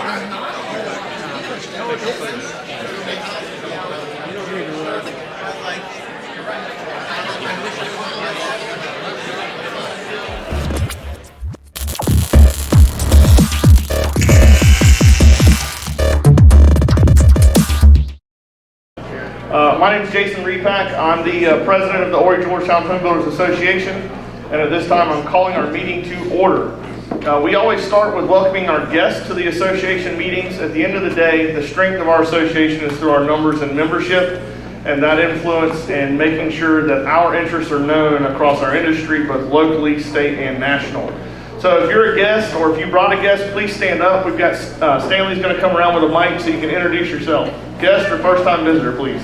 My name is Jason Repack. I'm the president of the Horry Georgetown Home Builders Association, and at this time I'm calling our meeting to order. We always start with welcoming our guests to the association meetings. At the end of the day, the strength of our association is through our numbers and membership, and that influence in making sure that our interests are known across our industry, both locally, state, and national. So if you're a guest, or if you brought a guest, please stand up. We've got Stanley's going to come around with a mic so you can introduce yourself. Guest or first-time visitor, please.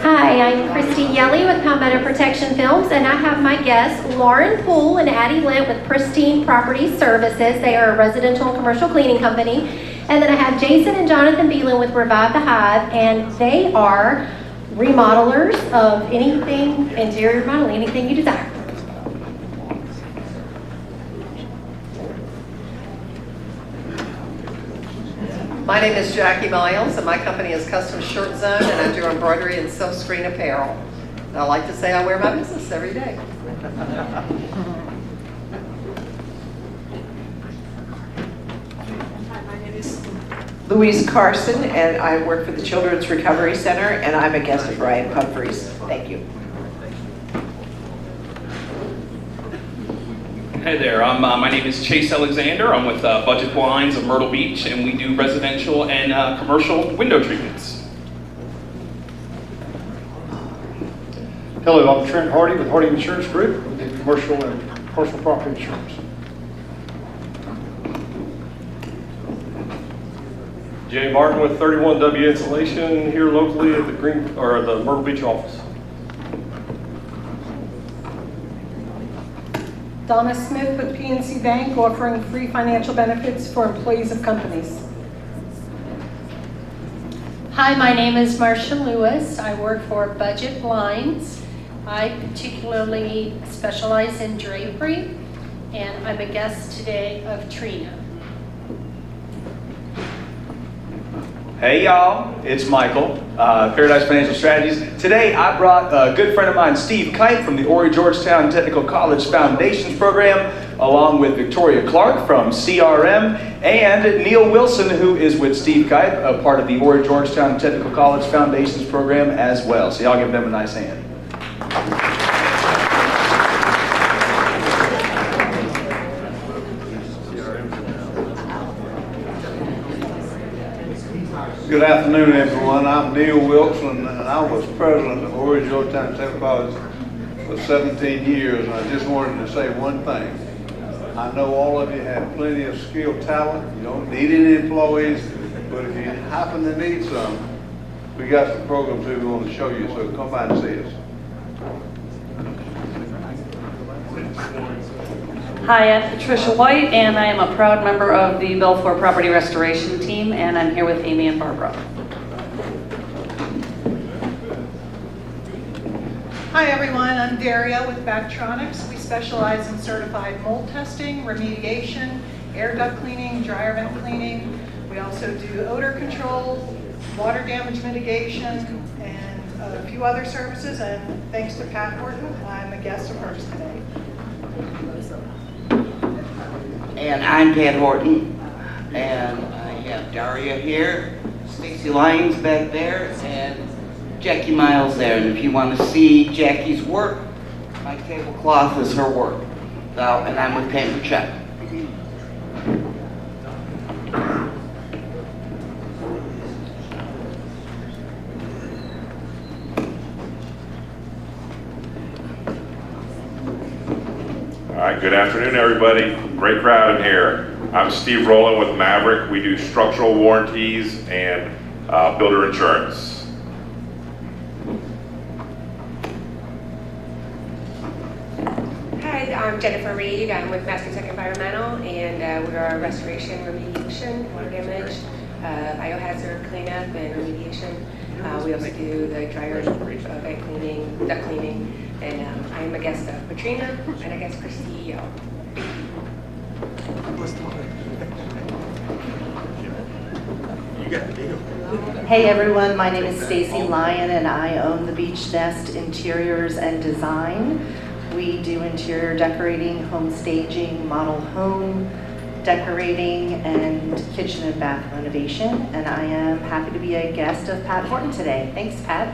Hi, I'm Christy Yelly with Palmetto Protection Films, and I have my guests Lauren Poole and Addie Lent with Pristine Property Services. They are a residential and commercial cleaning company. And then I have Jason and Jonathan Beelan with Revive the Hive, and they are remodelers of anything, interior remodeling, anything you desire. My name is Jackie Miles, and my company is Custom Shirt Zone, and I do embroidery and silk-screen apparel. And I like to say I wear my business every day. Louise Carson, and I work for the Children's Recovery Center, and I'm a guest of Brian Humphreys. Thank you. Hey there, my name is Chase Alexander. I'm with Budget Blinds of Myrtle Beach, and we do residential and commercial window treatments. Hello, I'm Trent Hardy with Hardy Insurance Group. We do commercial and personal property insurance. Jay Martin with 31W Insulation here locally at the the Myrtle Beach office. Donna Smith with PNC Bank, offering free financial benefits for employees of companies. Hi, my name is Marcia Lewis. I work for Budget Blinds. I particularly specialize in drapery, and I'm a guest today of Trina. Hey y'all, it's Michael, Paradise Financial Strategies. Today I brought a good friend of mine, Steve Kite from the Horry Georgetown Technical College Foundations Program, along with Victoria Clark from CRM, and Neil Wilson, who is with Steve Kite, a part of the Horry Georgetown Technical College Foundations Program as well. So y'all give them a nice hand. Good afternoon, everyone. I'm Neil Wilson, and I was president of Horry Georgetown Technical College for 17 years, and I just wanted to say one thing. I know all of you have plenty of skilled talent. You don't need any employees, but if you happen to need some, we got some programs we want to show you, so come by and see us. Hi, I'm Patricia White, and I am a proud member of the Belfour Property Restoration Team, and I'm here with Amy and Barbara. Hi everyone, I'm Daria with Bactronics. We specialize in certified mold testing, remediation, air duct cleaning, dryer vent cleaning. We also do odor control, water damage mitigation, and a few other services. And thanks to Pat Horton, I'm a guest of hers today. And I'm Pat Horton, and I have Daria here, Stacy Lyons back there, and Jackie Miles there. And if you want to see Jackie's work, my tablecloth is her work. So, and I'm with Pam Check. All right, good afternoon, everybody. Great crowd in here. I'm Steve Rowland with Maverick. We do structural warranties and builder insurance. Hi, I'm Jennifer Reed. I'm with Tech Environmental, and we are restoration, remediation, water damage, biohazard cleanup, and remediation. We also do the dryer vent cleaning, duct cleaning, And I am a guest of Katrina and a guest for CEO. Hey everyone, my name is Stacy Lyon and I own the Beach Nest Interiors and Design. We do interior decorating, home staging, model home decorating, and kitchen and bath renovation. And I am happy to be a guest of Pat Horton today. Thanks, Pat.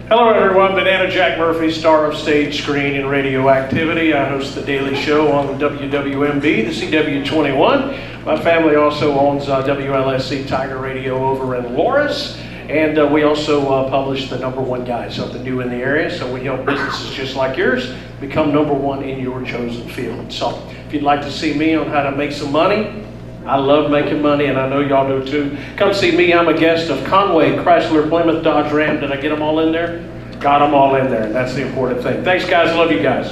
Hello everyone, Banana Jack Murphy, star of stage, screen, and radio activity. I host the Daily Show on WWMB, the CW21. My family also owns WLSC Tiger Radio over in Loris. And we also publish the #1 guide, something new in the area. So we help businesses just like yours become #1 in your chosen field. So if you'd like to see me on how to make some money, I love making money, and I know y'all do too. Come see me. I'm a guest of Conway, Chrysler, Plymouth, Dodge, Ram. Did I get them all in there? Got them all in there, and that's the important thing. Thanks, guys. Love you guys.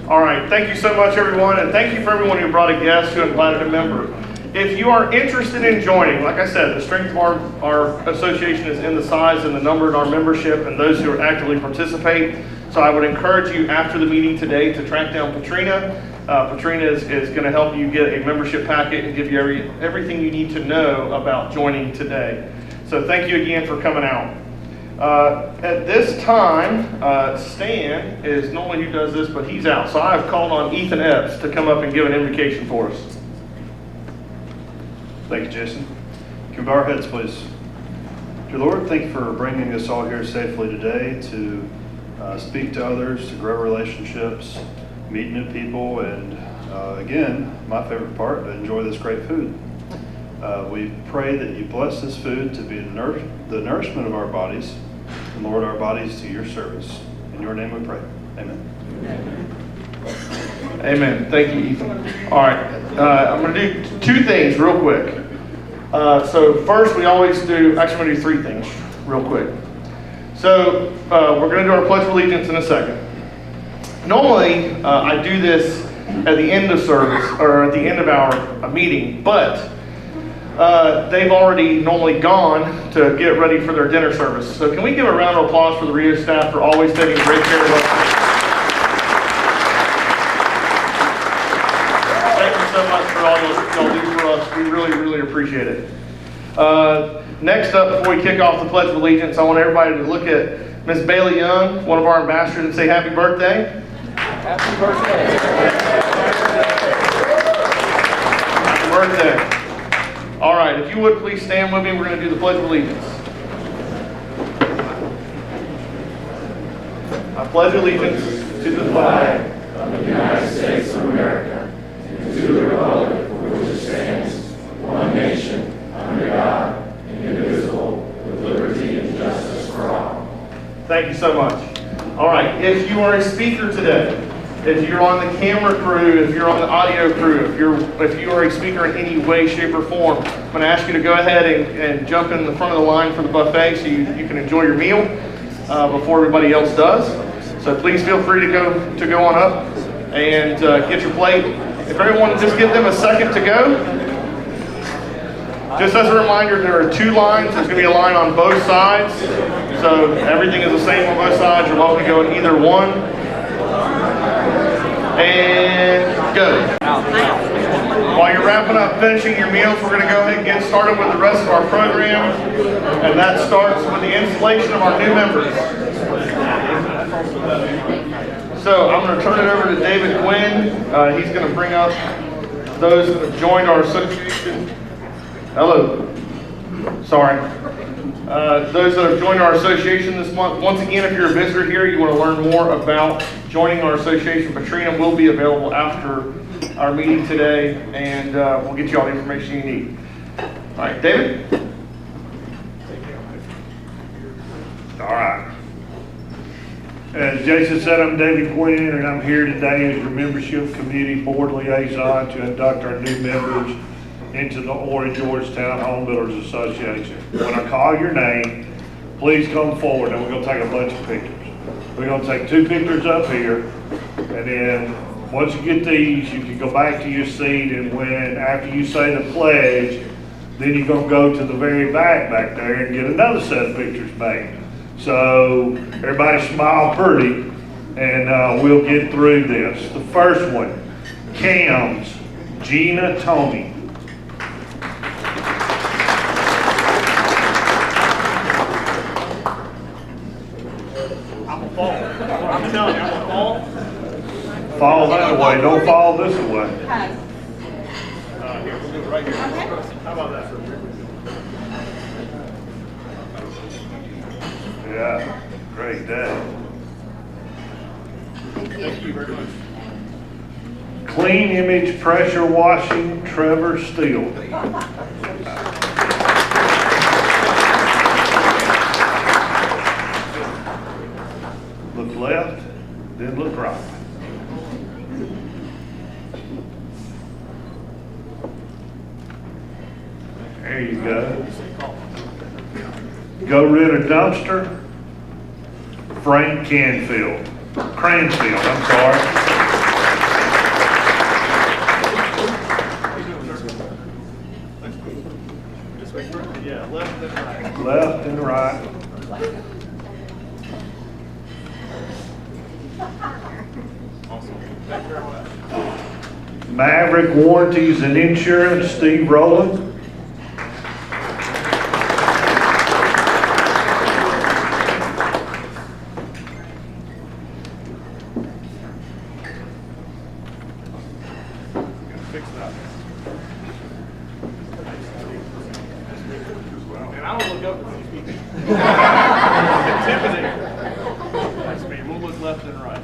All right, thank you so much, everyone, and thank you for everyone who brought a guest, who invited a member. If you are interested in joining, like I said, the strength of our association is in the size and the number in our membership and those who actively participate. So I would encourage you after the meeting today to track down Katrina. Katrina is going to help you get a membership packet and give you everything you need to know about joining today. So thank you again for coming out. At this time, Stan is normally who does this, but he's out. So I've called on Ethan Epps to come up and give an invocation for us. Thank you, Jason. Can we bow our heads, please? Dear Lord, thank you for bringing us all here safely today to speak to others, to grow relationships, meet new people, and again, my favorite part, to enjoy this great food. We pray that you bless this food to be the nourishment of our bodies, and Lord, our bodies to your service. In your name we pray. Amen. Amen. Thank you, Ethan. All right, I'm going to do two things real quick. So first, we always do, actually I'm going to do three things real quick. So we're going to do our Pledge of Allegiance in a second. Normally, I do this at the end of service, or at the end of our meeting, but they've already normally gone to get ready for their dinner service. So can we give a round of applause for the Rio staff for always taking great care of us? So much for all y'all do for us. We really, really appreciate it. Next up, before we kick off the Pledge of Allegiance, I want everybody to look at Miss Bailey Young, one of our ambassadors, and say happy birthday. Happy birthday. Happy birthday. All right, if you would please stand with me, we're going to do the Pledge of Allegiance. I pledge allegiance to the flag of the United States of America, to the republic for which it stands, one nation, under God, indivisible, with liberty and justice for all. Thank you so much. All right, if you are a speaker today, if you're on the camera crew, if you're on the audio crew, if you are a speaker in any way, shape, or form, I'm going to ask you to go ahead and jump in the front of the line for the buffet so you can enjoy your meal before everybody else does. So please feel free to go on up and get your plate. If everyone just give them a second to go. Just as a reminder, there are two lines. There's going to be a line on both sides. So everything is the same on both sides. You're welcome to go in either one. And go. While you're wrapping up, finishing your meals, we're going to go ahead and get started with the rest of our program. And that starts with the installation of our new members. So I'm going to turn it over to David Quinn. He's going to bring up those that have joined our association. Hello. Sorry. Those that have joined our association this month. Once again, if you're a visitor here, you want to learn more about joining our association, Katrina will be available after our meeting today, and we'll get you all the information you need. All right, David? All right. As Jason said, I'm David Quinn, and I'm here today as your membership committee board liaison to induct our new members into the Horry Georgetown Home Builders Association. When I call your name, please come forward, and we're going to take a bunch of pictures. We're going to take 2 pictures up here, and then once you get these, you can go back to your seat, and after you say the pledge, then you're gonna go to the very back there and get another set of pictures made. So everybody smile pretty, and we'll get through this. The first one, Cam's Gina Tony. I'm gonna fall. I'm telling you, I'm gonna fall. Fall that way, don't fall this way. Here, we'll do it right here. How about that? Yeah, great day. Thank you very much. Clean Image Pressure Washing, Trevor Steele. Look left, then look right. There you go. Go Rid a Dumpster, Frank Cranfield, I'm sorry. Yeah, left and right. Left and right. Awesome. Thank you very much. Maverick Warranties and Insurance, Steve Rowland. Fix that. And I don't look up at these people. It's intimidating. Nice man. We'll look left and right.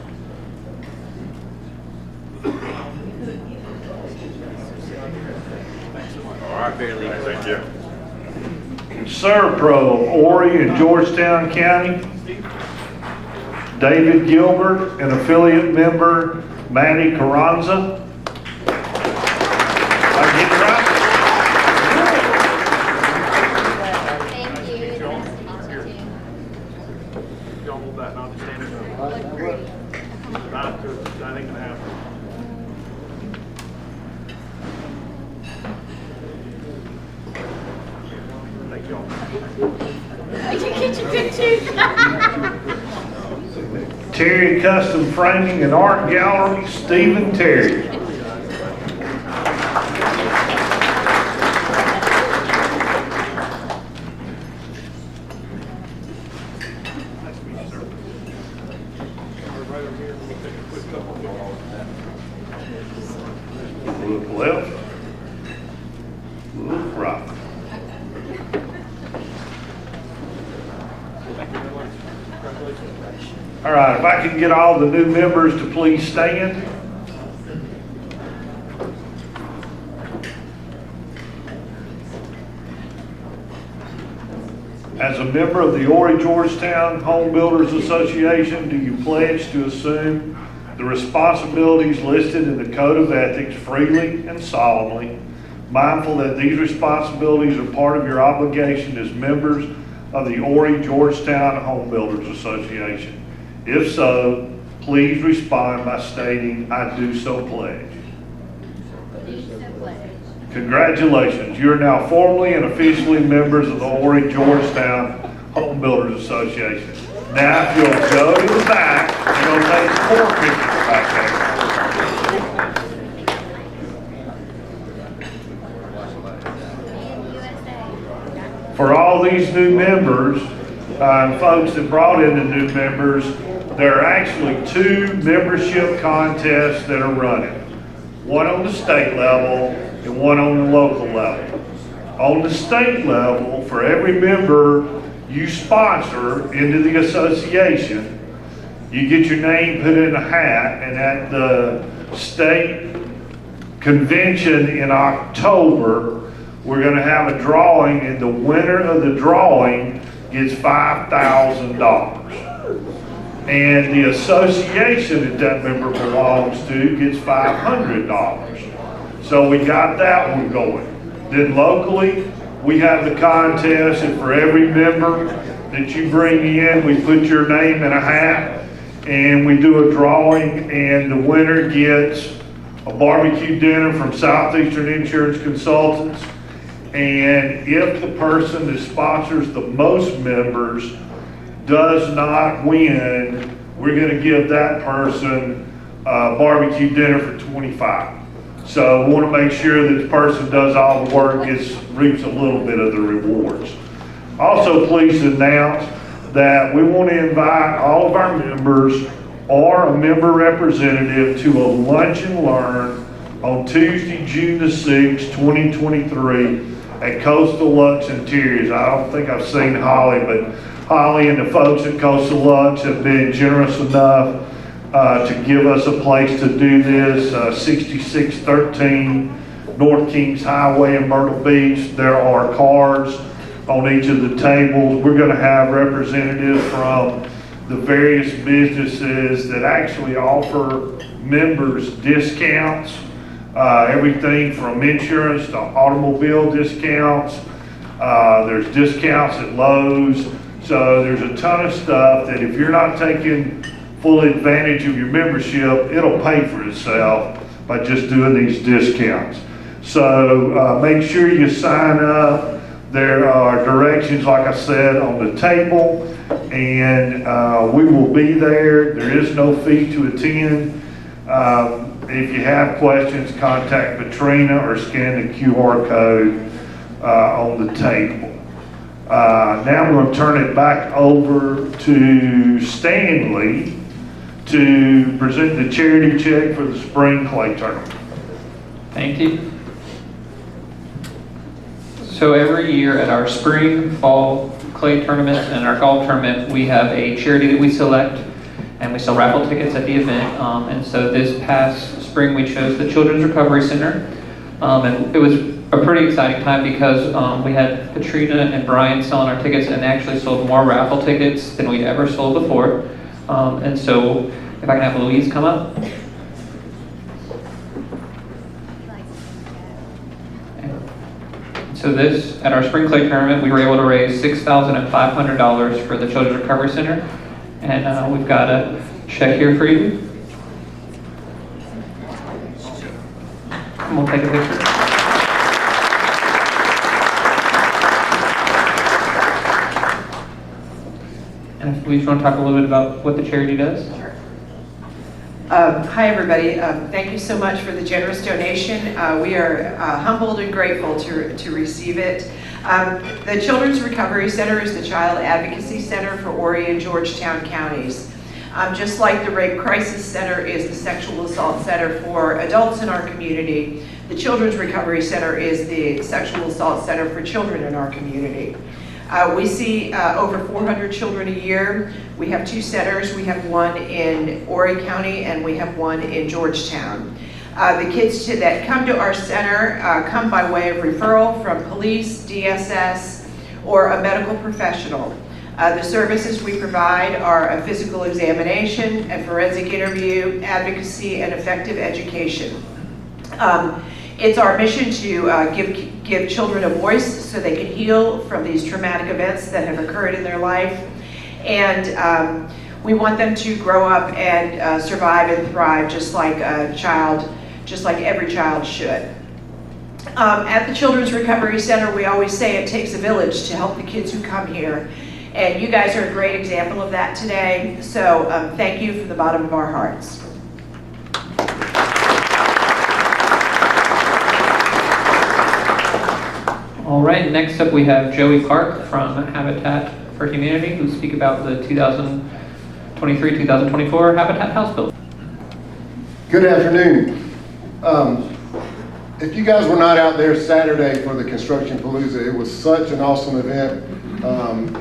Thanks so much. All right, thank you. Servpro of Horry in Georgetown County. David Gilbert and affiliate member Maddie Carranza. I get it right? Y'all hold that, and I'll just stand it up. That ain't gonna happen. Thank y'all. Did you get your pictures? Terry Custom Framing and Art Gallery, Stephen Terry. Right over here, we'll take a quick couple of Look left, look right. Thank you very much. Congratulations. All right, if I can get all the new members to please stand. As a member of the Horry Georgetown Home Builders Association, do you pledge to assume the responsibilities listed in the Code of Ethics freely and solemnly, mindful that these responsibilities are part of your obligation as members of the Horry Georgetown Home Builders Association? If so, please respond by stating, "I do so pledge." Congratulations, you are now formally and officially members of the Horry Georgetown Home Builders Association. Now, if you'll go to the back, you'll take 4 pictures back there. For all these new members, and folks that brought in the new members, there are actually 2 membership contests that are running. One on the state level and one on the local level. On the state level, for every member you sponsor into the association, you get your name put in a hat, and at the state convention in October, we're going to have a drawing, and the winner of the drawing gets $5,000. And the association that member belongs to gets $500. So we got that one going. Then locally, we have the contest, and for every member that you bring in, we put your name in a hat, and we do a drawing, and the winner gets a barbecue dinner from Southeastern Insurance Consultants, And if the person that sponsors the most members does not win, we're gonna give that person a barbecue dinner for 25. So we wanna make sure that the person does all the work, reaps a little bit of the rewards. Also, please announce that we want to invite all of our members or a member representative to a lunch and learn on Tuesday, June the 6th, 2023 at Coastal Lux Interiors. I don't think I've seen Holly, but Holly and the folks at Coastal Lux have been generous enough to give us a place to do this, 6613 North Kings Highway in Myrtle Beach. There are cars on each of the tables. We're going to have representatives from the various businesses that actually offer members discounts, everything from insurance to automobile discounts. There's discounts at Lowe's. So there's a ton of stuff that if you're not taking full advantage of your membership, it'll pay for itself by just doing these discounts. So make sure you sign up. There are directions, like I said, on the table, and we will be there. There is no fee to attend. If you have questions, contact Katrina or scan the QR code on the table. Now I'm going to turn it back over to Stanley to present the charity check for the spring clay tournament. Thank you. So every year at our spring, fall clay tournament and our golf tournament, we have a charity that we select, and we sell raffle tickets at the event. And so this past spring, we chose the Children's Recovery Center, and it was a pretty exciting time because we had Katrina and Brian selling our tickets, and they actually sold more raffle tickets than we'd ever sold before. And so if I can have Louise come up. So this, at our spring clay tournament, we were able to raise $6,500 for the Children's Recovery Center. And we've got a check here for you. And we'll take a picture. And if Louise, want to talk a little bit about what the charity does? Sure. Hi, everybody. Thank you so much for the generous donation. We are humbled and grateful to receive it. The Children's Recovery Center is the child advocacy center for Horry and Georgetown counties. Just like the Rape Crisis Center is the sexual assault center for adults in our community, the Children's Recovery Center is the sexual assault center for children in our community. We see over 400 children a year. We have two centers. We have one in Horry County and we have one in Georgetown. The kids that come to our center come by way of referral from police, DSS, or a medical professional. The services we provide are a physical examination, a forensic interview, advocacy, and effective education. It's our mission to give children a voice so they can heal from these traumatic events that have occurred in their life. And we want them to grow up and survive and thrive just like a child, just like every child should. At the Children's Recovery Center, we always say it takes a village to help the kids who come here. And you guys are a great example of that today. So thank you from the bottom of our hearts. All right, next up we have Joey Clark from Habitat for Humanity, who speak about the 2023-2024 Habitat House Bill. Good afternoon. If you guys were not out there Saturday for the Construction Palooza, it was such an awesome event.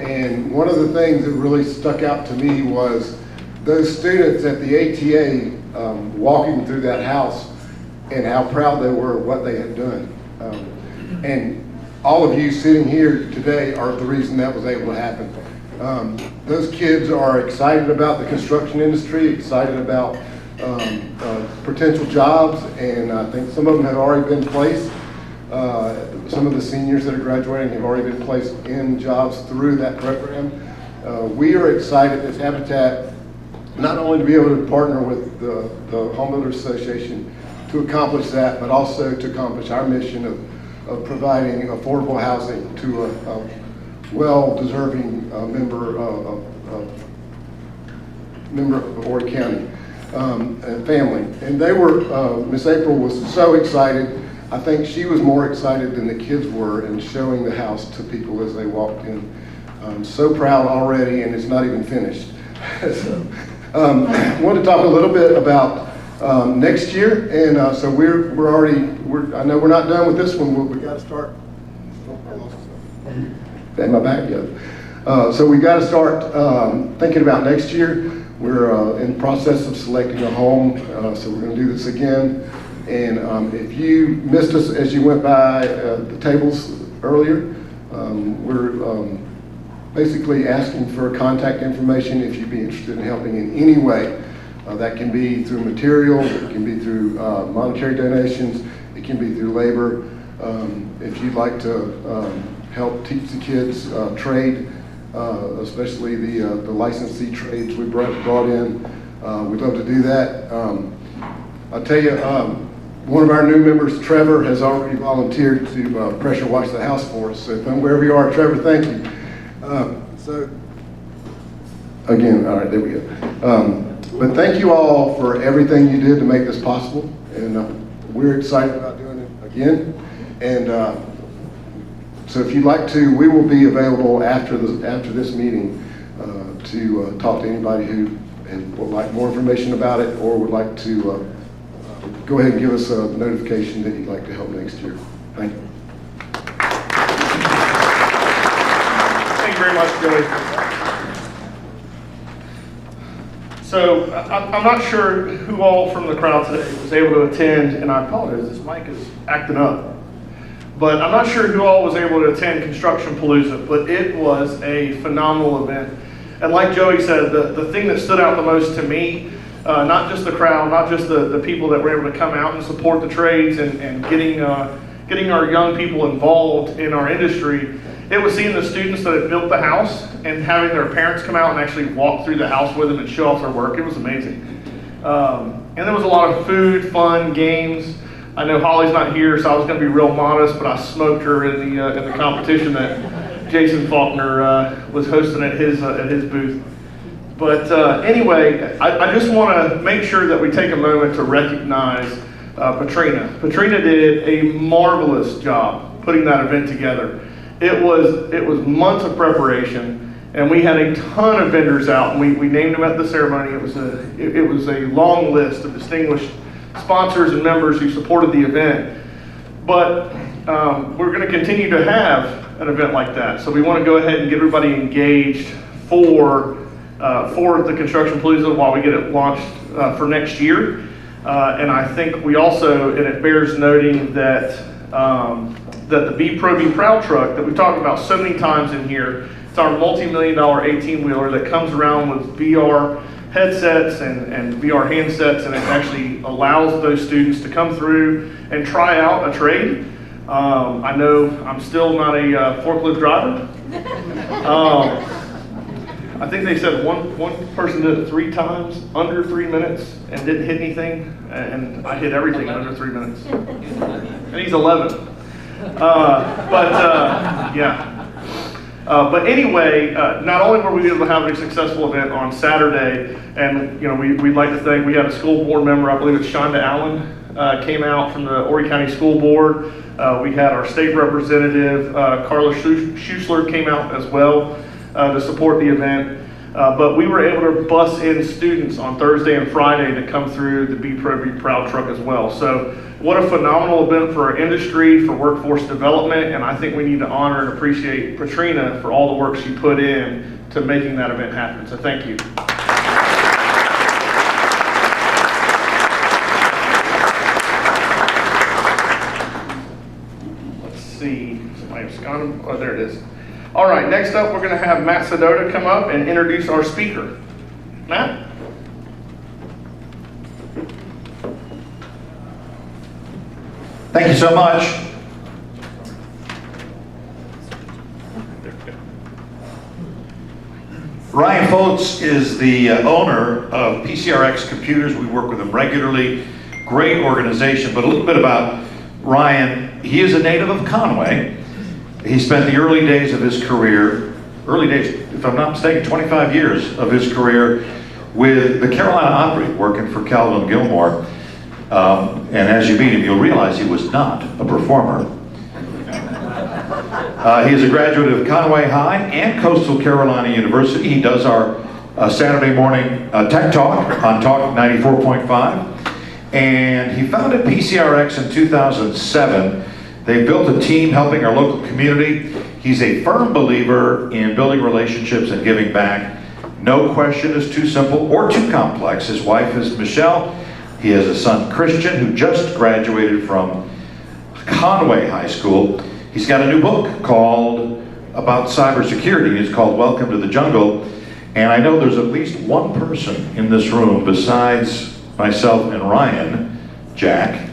And one of the things that really stuck out to me was those students at the ATA walking through that house and how proud they were of what they had done. And all of you sitting here today are the reason that was able to happen. Those kids are excited about the construction industry, excited about potential jobs, and I think some of them have already been placed. Some of the seniors that are graduating have already been placed in jobs through that program. We are excited as Habitat not only to be able to partner with the Home Builders Association to accomplish that, but also to accomplish our mission of of providing affordable housing to a well-deserving member of Horry County and family. And they were, Miss April was so excited. I think she was more excited than the kids were in showing the house to people as they walked in. I'm so proud already, and it's not even finished. So, I want to talk a little bit about next year, and so we're already, I know we're not done with this one, but we got to start. Am I back yet? So we got to start thinking about next year. We're in the process of selecting a home, so we're going to do this again. And if you missed us as you went by the tables earlier, we're basically asking for contact information if you'd be interested in helping in any way. That can be through materials, it can be through monetary donations, it can be through labor. If you'd like to help teach the kids trade, especially the licensee trades we brought in, we'd love to do that. I'll tell you, one of our new members, Trevor, has already volunteered to pressure wash the house for us. So wherever you are, Trevor, thank you. So again, all right, there we go. But thank you all for everything you did to make this possible, and we're excited about doing it again. And so if you'd like to, we will be available after this meeting to talk to anybody who would like more information about it or would like to go ahead and give us a notification that you'd like to help next year. Thank you. Thank you very much, Joey. So I'm not sure who all from the crowd today was able to attend, and I apologize, this mic is acting up. But I'm not sure who all was able to attend Construction Palooza, but it was a phenomenal event. And like Joey said, the thing that stood out the most to me, not just the crowd, not just the people that were able to come out and support the trades and getting our young people involved in our industry, it was seeing the students that had built the house and having their parents come out and actually walk through the house with them and show off their work. It was amazing. And there was a lot of food, fun, games. I know Holly's not here, so I was going to be real modest, but I smoked her in the competition that Jason Faulkner was hosting at his booth. But anyway, I just want to make sure that we take a moment to recognize Patrina. Patrina did a marvelous job putting that event together. It was months of preparation, and we had a ton of vendors out, and we named them at the ceremony. It was a long list of distinguished sponsors and members who supported the event. But we're going to continue to have an event like that. So we want to go ahead and get everybody engaged for the Construction Palooza while we get it launched for next year. And I think we also, and it bears noting that that the Be Pro Be Proud truck that we've talked about so many times in here, it's our multi-million-dollar 18-wheeler that comes around with VR headsets and VR handsets, and it actually allows those students to come through and try out a trade. I know I'm still not a forklift driver. I think they said one person did it 3 times, under 3 minutes, and didn't hit anything, and I hit everything in under 3 minutes. And he's 11. But anyway, not only were we able to have a successful event on Saturday, and we'd like to thank, we had a school board member, I believe it's Shonda Allen, came out from the Horry County School Board. We had our state representative, Carla Schuessler, came out as well to support the event. But we were able to bus in students on Thursday and Friday to come through the Be Pro Be Proud truck as well. So what a phenomenal event for our industry, for workforce development, and I think we need to honor and appreciate Patrina for all the work she put in to making that event happen. So thank you. Let's see, somebody's gone. Oh, there it is. All right, next up we're going to have Matt Sedota come up and introduce our speaker. Matt? Thank you so much. Ryan Foltz is the owner of PCRX Computers. We work with them regularly. Great organization. But a little bit about Ryan. he is a native of Conway. He spent the early days, if I'm not mistaken, 25 years of his career with the Carolina Opry, working for Calvin Gilmore. And as you meet him, you'll realize he was not a performer. He is a graduate of Conway High and Coastal Carolina University. He does our Saturday morning Tech Talk on Talk 94.5. And he founded PCRX in 2007. They built a team helping our local community. He's a firm believer in building relationships and giving back. No question is too simple or too complex. His wife is Michelle. He has a son, Christian, who just graduated from Conway High School. He's got a new book about cybersecurity. It's called Welcome to the Jungle. And I know there's at least one person in this room besides myself and Ryan, Jack,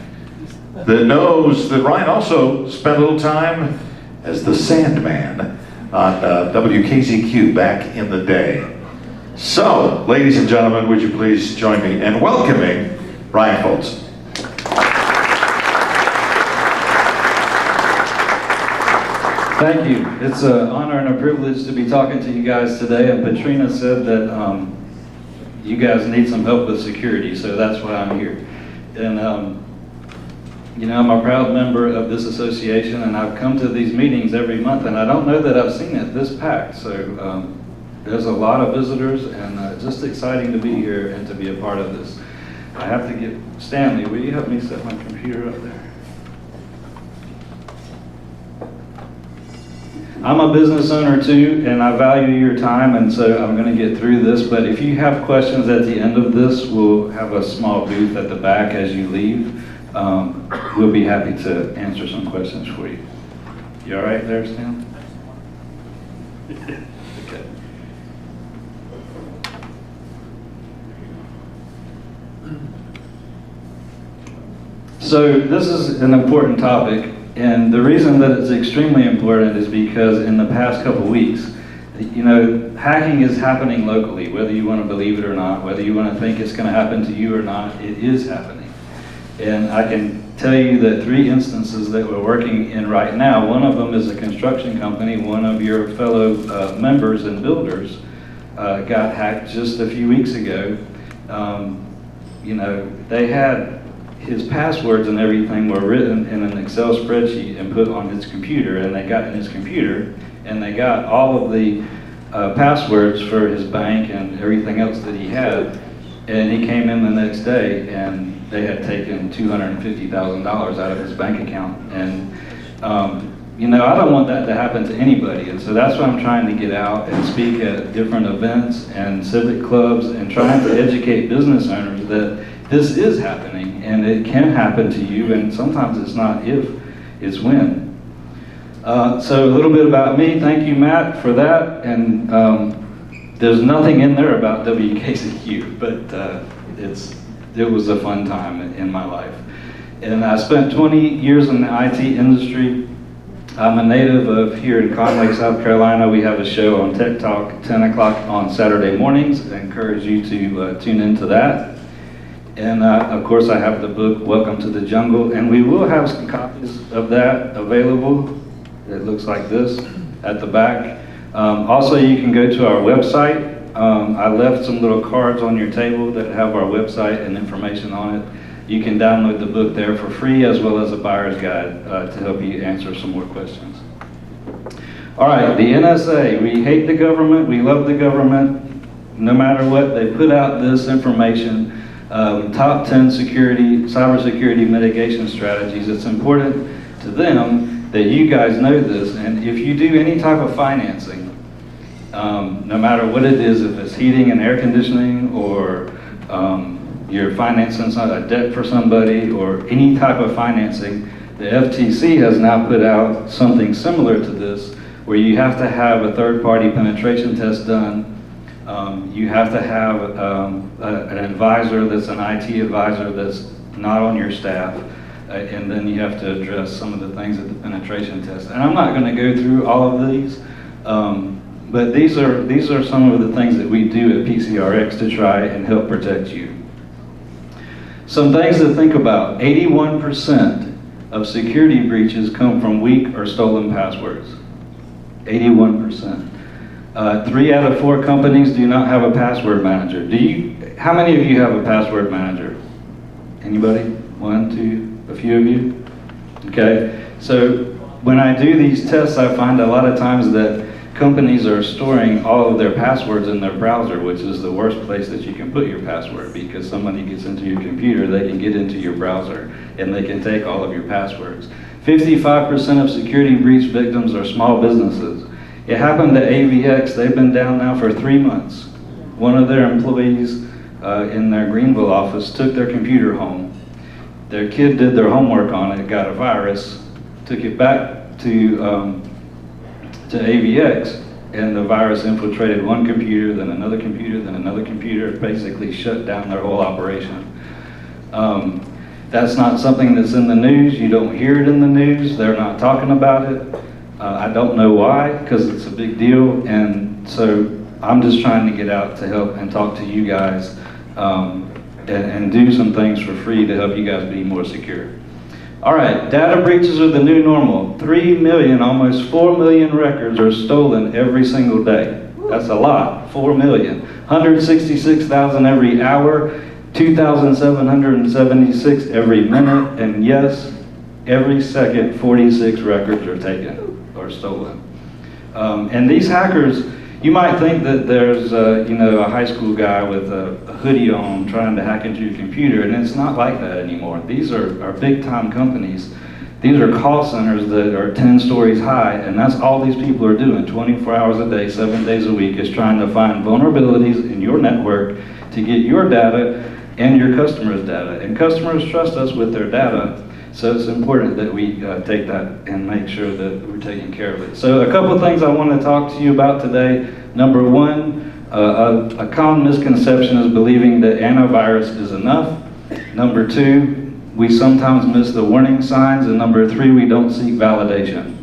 that knows that Ryan also spent a little time as the Sandman on WKZQ back in the day. So, ladies and gentlemen, would you please join me in welcoming Ryan Foltz. Thank you. It's an honor and a privilege to be talking to you guys today. And Patrina said that you guys need some help with security, so that's why I'm here. And you know, I'm a proud member of this association, and I've come to these meetings every month, and I don't know that I've seen it this packed. So there's a lot of visitors, and just exciting to be here and to be a part of this. I have to get Stanley. Will you help me set my computer up there? I'm a business owner too, and I value your time, and so I'm going to get through this. But if you have questions at the end of this, we'll have a small booth at the back as you leave. We'll be happy to answer some questions for you. You all right there, Stan? Okay. So this is an important topic. And the reason that it's extremely important is because in the past couple weeks, you know, hacking is happening locally, whether you want to believe it or not, whether you want to think it's going to happen to you or not, it is happening. And I can tell you that 3 instances that we're working in right now, one of them is a construction company, one of your fellow members and builders got hacked just a few weeks ago. You know, they had his passwords and everything were written in an Excel spreadsheet and put on his computer, and they got in his computer and they got all of the passwords for his bank and everything else that he had, and he came in the next day and they had taken $250,000 out of his bank account. And you know, I don't want that to happen to anybody, and so that's why I'm trying to get out and speak at different events and civic clubs and trying to educate business owners that this is happening, and it can happen to you, and sometimes it's not if, it's when. So a little bit about me. Thank you, Matt, for that. And there's nothing in there about WKZQ, but it was a fun time in my life. And I spent 20 years in the IT industry. I'm a native of here in Conway, South Carolina. We have a show on Tech Talk, 10 o'clock on Saturday mornings. I encourage you to tune into that. And of course, I have the book, Welcome to the Jungle, and we will have some copies of that available. It looks like this at the back. Also, you can go to our website. I left some little cards on your table that have our website and information on it. You can download the book there for free, as well as a buyer's guide to help you answer some more questions. All right, the NSA. We hate the government. We love the government. No matter what, they put out this information. Top 10 cybersecurity mitigation strategies. It's important to them that you guys know this, and if you do any type of financing, no matter what it is, if it's heating and air conditioning, or you're financing a debt for somebody, or any type of financing, the FTC has now put out something similar to this, where you have to have a third-party penetration test done. You have to have an advisor that's an IT advisor that's not on your staff, and then you have to address some of the things at the penetration test. And I'm not going to go through all of these, but these are some of the things that we do at PCRX to try and help protect you. Some things to think about. 81% of security breaches come from weak or stolen passwords. 81%. 3 out of 4 companies do not have a password manager. How many of you have a password manager? Anybody? 1, 2, a few of you? Okay, so when I do these tests, I find a lot of times that companies are storing all of their passwords in their browser, which is the worst place that you can put your password, because somebody gets into your computer, they can get into your browser, and they can take all of your passwords. 55% of security breach victims are small businesses. It happened to AVX. They've been down now for 3 months. One of their employees in their Greenville office took their computer home. Their kid did their homework on it, got a virus, took it back to AVX, and the virus infiltrated one computer, then another computer, then another computer, basically shut down their whole operation. That's not something that's in the news. You don't hear it in the news. They're not talking about it. I don't know why, because it's a big deal, and so I'm just trying to get out to help and talk to you guys and do some things for free to help you guys be more secure. All right, data breaches are the new normal. 3 million, almost 4 million records are stolen every single day. That's a lot, 4 million. 166,000 every hour, 2,776 every minute, and yes, every second 46 records are taken or stolen. And these hackers, you might think that there's a high school guy with a hoodie on trying to hack into your computer, and it's not like that anymore. These are big time companies. These are call centers that are 10 stories high, and that's all these people are doing 24 hours a day, 7 days a week, is trying to find vulnerabilities in your network to get your data and your customers' data. And customers trust us with their data, so it's important that we take that and make sure that we're taking care of it. So a couple of things I want to talk to you about today. Number one, a common misconception is believing that antivirus is enough. Number two, we sometimes miss the warning signs. And number three, we don't seek validation.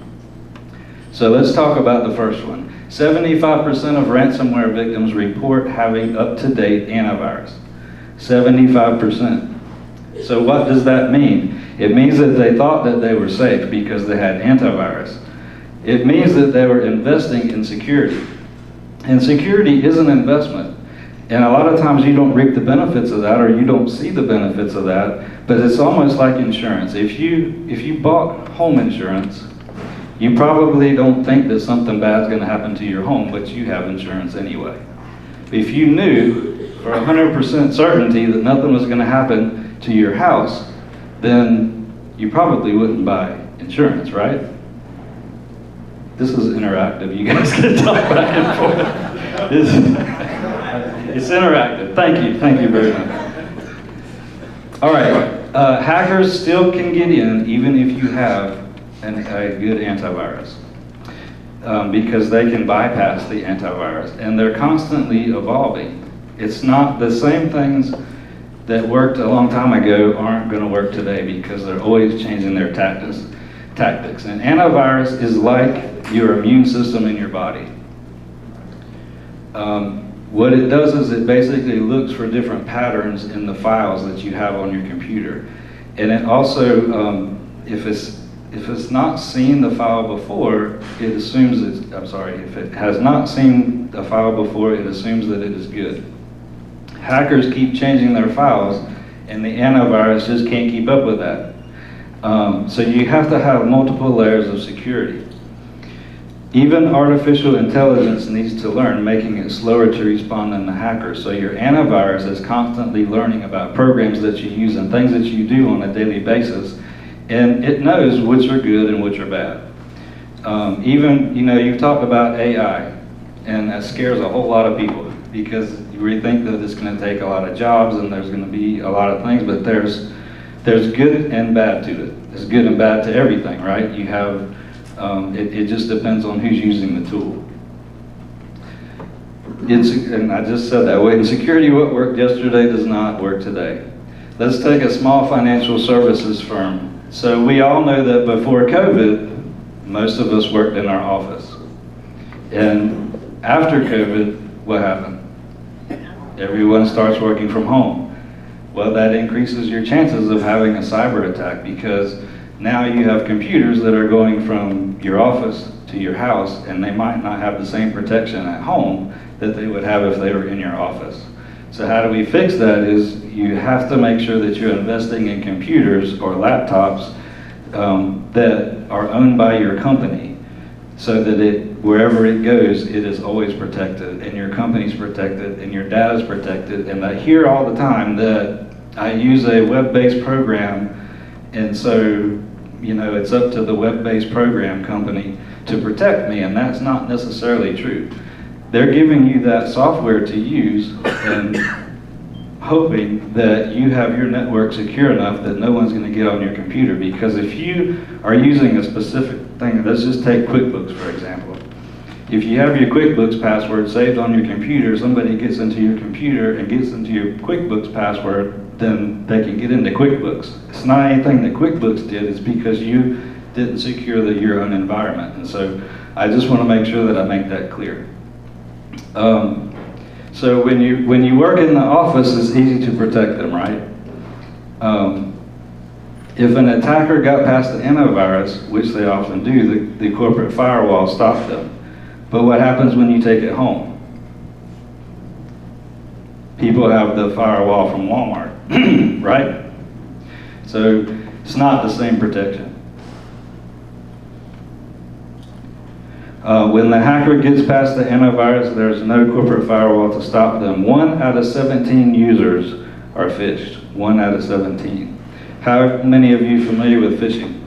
So let's talk about the first one. 75% of ransomware victims report having up-to-date antivirus. 75%. So what does that mean? It means that they thought that they were safe because they had antivirus. It means that they were investing in security. And security is an investment. And a lot of times you don't reap the benefits of that, or you don't see the benefits of that, but it's almost like insurance. If you bought home insurance, you probably don't think that something bad is going to happen to your home, but you have insurance anyway. If you knew for 100% certainty that nothing was going to happen to your house, then you probably wouldn't buy insurance, right? This is interactive. You guys can talk back and forth. It's interactive. Thank you very much. All right, hackers still can get in even if you have a good antivirus, because they can bypass the antivirus, and they're constantly evolving. It's not the same things that worked a long time ago aren't going to work today, because they're always changing their tactics. And antivirus is like your immune system in your body. What it does is it basically looks for different patterns in the files that you have on your computer. And it also, if it's not seen the file before, it assumes if it has not seen the file before, it assumes that it is good. Hackers keep changing their files, and the antivirus just can't keep up with that. So you have to have multiple layers of security. Even artificial intelligence needs to learn, making it slower to respond than the hacker. So your antivirus is constantly learning about programs that you use and things that you do on a daily basis, and it knows which are good and which are bad. You've talked about AI, and that scares a whole lot of people, because we think that it's going to take a lot of jobs and there's going to be a lot of things, but there's good and bad to it. There's good and bad to everything, right? You have, it just depends on who's using the tool. And I just said that way. In security, what worked yesterday does not work today. Let's take a small financial services firm. So we all know that before COVID, most of us worked in our office. And after COVID, what happened? Everyone starts working from home. Well, that increases your chances of having a cyber attack, because Now you have computers that are going from your office to your house, and they might not have the same protection at home that they would have if they were in your office. So how do we fix that is you have to make sure that you're investing in computers or laptops that are owned by your company, so that wherever it goes, it is always protected, and your company's protected, and your data's protected. And I hear all the time that I use a web-based program, and so, you know, it's up to the web-based program company to protect me, and that's not necessarily true. They're giving you that software to use and hoping that you have your network secure enough that no one's going to get on your computer. Because if you are using a specific thing, let's just take QuickBooks for example. If you have your QuickBooks password saved on your computer, somebody gets into your computer and gets into your QuickBooks password, then they can get into QuickBooks. It's not anything that QuickBooks did, it's because you didn't secure your own environment. And so I just want to make sure that I make that clear. So when you work in the office, it's easy to protect them, right? If an attacker got past the antivirus, which they often do, the corporate firewall stopped them. But what happens when you take it home? People have the firewall from Walmart, right? So it's not the same protection. When the hacker gets past the antivirus, there's no corporate firewall to stop them. 1 out of 17 users are phished. 1 out of 17. How many of you familiar with phishing?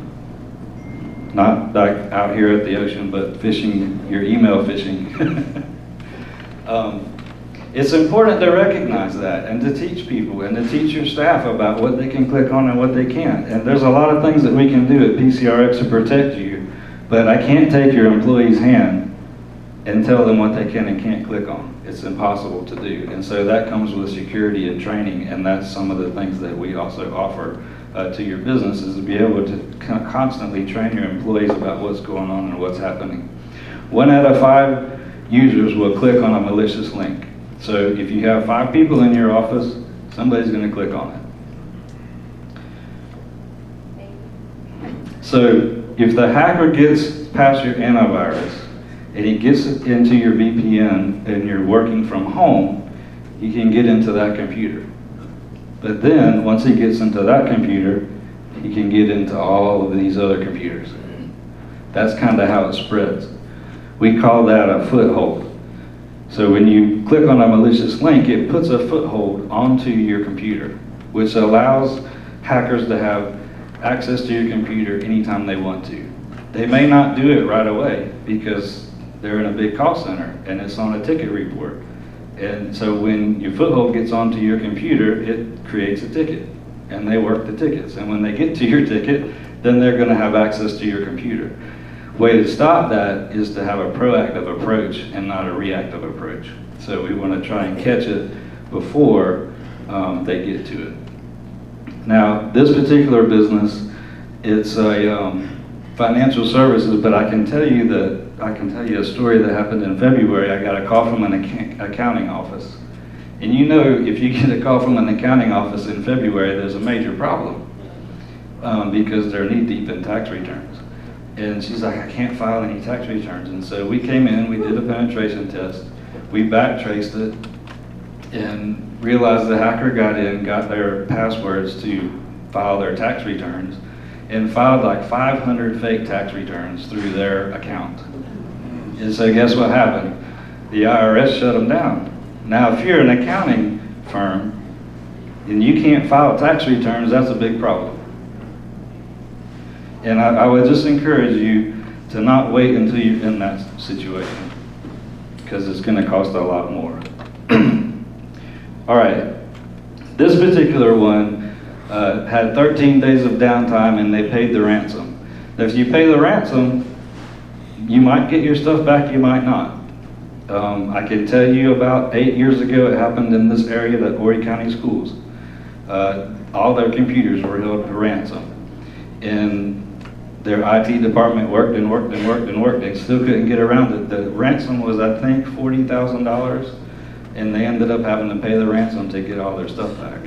Not like out here at the ocean, but phishing, your email phishing. It's important to recognize that and to teach people and to teach your staff about what they can click on and what they can't. And there's a lot of things that we can do at PCRX to protect you, but I can't take your employee's hand and tell them what they can and can't click on. It's impossible to do. And so that comes with security and training, and that's some of the things that we also offer to your business, is to be able to constantly train your employees about what's going on and what's happening. 1 out of 5 users will click on a malicious link. So if you have 5 people in your office, somebody's going to click on it. So if the hacker gets past your antivirus and he gets into your VPN and you're working from home, he can get into that computer. But then once he gets into that computer, he can get into all of these other computers. That's kind of how it spreads. We call that a foothold. So when you click on a malicious link, it puts a foothold onto your computer, which allows hackers to have access to your computer anytime they want to. They may not do it right away because they're in a big call center and it's on a ticket report. And so when your foothold gets onto your computer, it creates a ticket and they work the tickets. And when they get to your ticket, then they're going to have access to your computer. Way to stop that is to have a proactive approach and not a reactive approach. So we want to try and catch it before they get to it. Now, this particular business, it's a financial services, but I can tell you a story that happened in February. I got a call from an accounting office. And you know, if you get a call from an accounting office in February, there's a major problem because they're knee-deep in tax returns. And she's like, I can't file any tax returns. And so we came in, we did a penetration test, we backtraced it, and realized the hacker got in, got their passwords to file their tax returns, and filed like 500 fake tax returns through their account. And so guess what happened? The IRS shut them down. Now if you're an accounting firm and you can't file tax returns, that's a big problem. And I would just encourage you to not wait until you're in that situation, because it's going to cost a lot more. All right, this particular one had 13 days of downtime and they paid the ransom. Now, if you pay the ransom, you might get your stuff back, you might not. I can tell you about 8 years ago, it happened in this area, the Horry County Schools. All their computers were held for ransom. And their IT department worked and worked and worked and worked. They still couldn't get around it. The ransom was, I think, $40,000, and they ended up having to pay the ransom to get all their stuff back.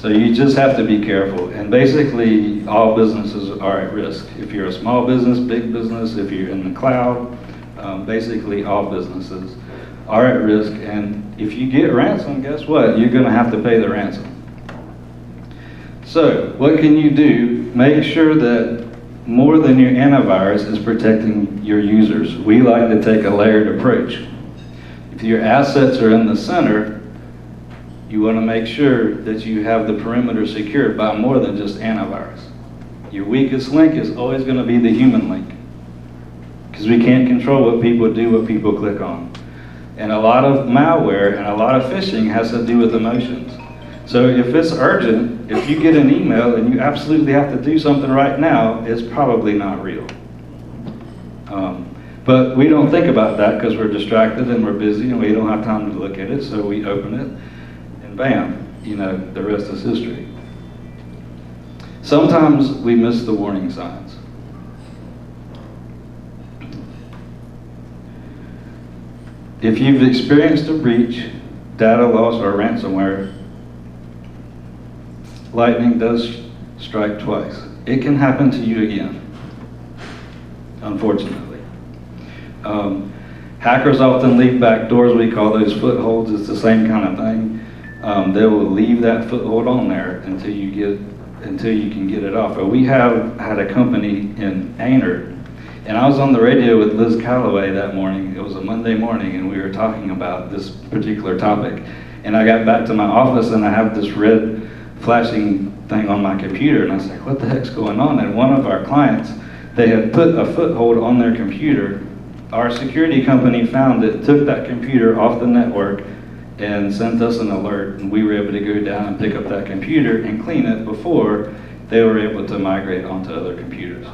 So you just have to be careful. And basically, all businesses are at risk. If you're a small business, big business, if you're in the cloud, basically all businesses are at risk. And if you get ransom, guess what? You're going to have to pay the ransom. So what can you do? Make sure that more than your antivirus is protecting your users. We like to take a layered approach. If your assets are in the center, you want to make sure that you have the perimeter secured by more than just antivirus. Your weakest link is always going to be the human link, because we can't control what people do, what people click on. And a lot of malware and a lot of phishing has to do with emotions. So if it's urgent, if you get an email and you absolutely have to do something right now, it's probably not real. But we don't think about that because we're distracted and we're busy and we don't have time to look at it, so we open it and bam, the rest is history. Sometimes we miss the warning signs. If you've experienced a breach, data loss, or ransomware, lightning does strike twice. It can happen to you again, unfortunately. Hackers often leave back doors. We call those footholds. It's the same kind of thing. They will leave that foothold on there until you can get it off. But we have had a company in Aynard, and I was on the radio with Liz Calloway that morning. It was a Monday morning, and we were talking about this particular topic. And I got back to my office, and I have this red flashing thing on my computer, and I was like, what the heck's going on? And one of our clients, they had put a foothold on their computer. Our security company found it, took that computer off the network, and sent us an alert, and we were able to go down and pick up that computer and clean it before they were able to migrate onto other computers.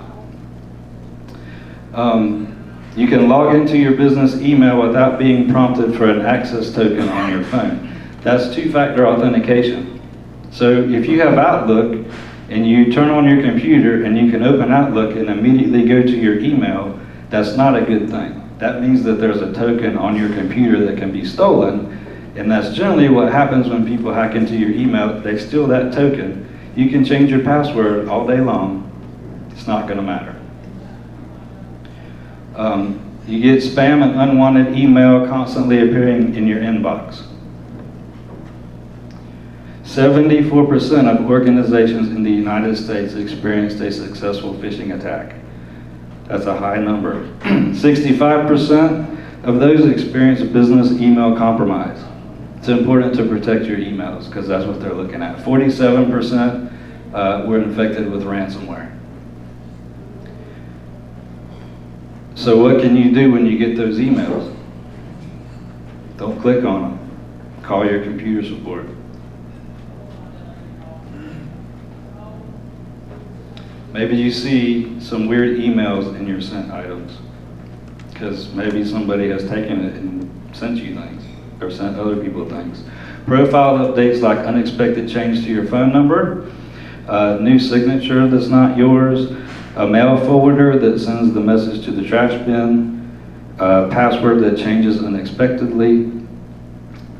You can log into your business email without being prompted for an access token on your phone. That's two-factor authentication. So if you have Outlook and you turn on your computer and you can open Outlook and immediately go to your email, that's not a good thing. That means that there's a token on your computer that can be stolen, and that's generally what happens when people hack into your email. They steal that token. You can change your password all day long. It's not going to matter. You get spam and unwanted email constantly appearing in your inbox. 74% of organizations in the United States experienced a successful phishing attack. That's a high number. 65% of those experienced business email compromise. It's important to protect your emails because that's what they're looking at. 47% were infected with ransomware. So what can you do when you get those emails? Don't click on them. Call your computer support. Maybe you see some weird emails in your sent items because maybe somebody has taken it and sent you things or sent other people things. Profile updates like unexpected change to your phone number, new signature that's not yours, a mail forwarder that sends the message to the trash bin, a password that changes unexpectedly,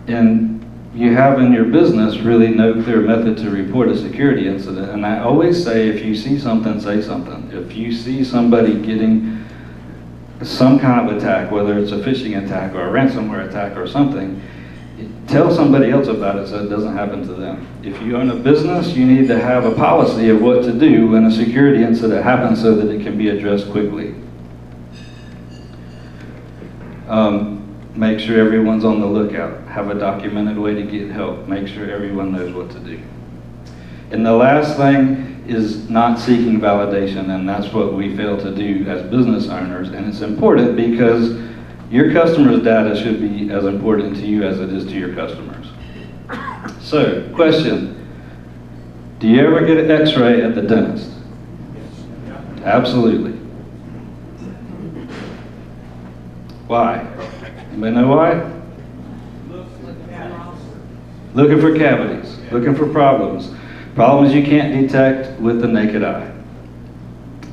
and you have in your business really no clear method to report a security incident. And I always say, if you see something, say something. If you see somebody getting some kind of attack, whether it's a phishing attack or a ransomware attack or something, tell somebody else about it so it doesn't happen to them. If you own a business, you need to have a policy of what to do when a security incident happens so that it can be addressed quickly. Make sure everyone's on the lookout. Have a documented way to get help. Make sure everyone knows what to do. And the last thing is not seeking validation, and that's what we fail to do as business owners. And it's important because your customers' data should be as important to you as it is to your customers. So, question. Do you ever get an x-ray at the dentist? Absolutely. Why? Anybody know why? Looking for cavities, looking for problems. Problems you can't detect with the naked eye.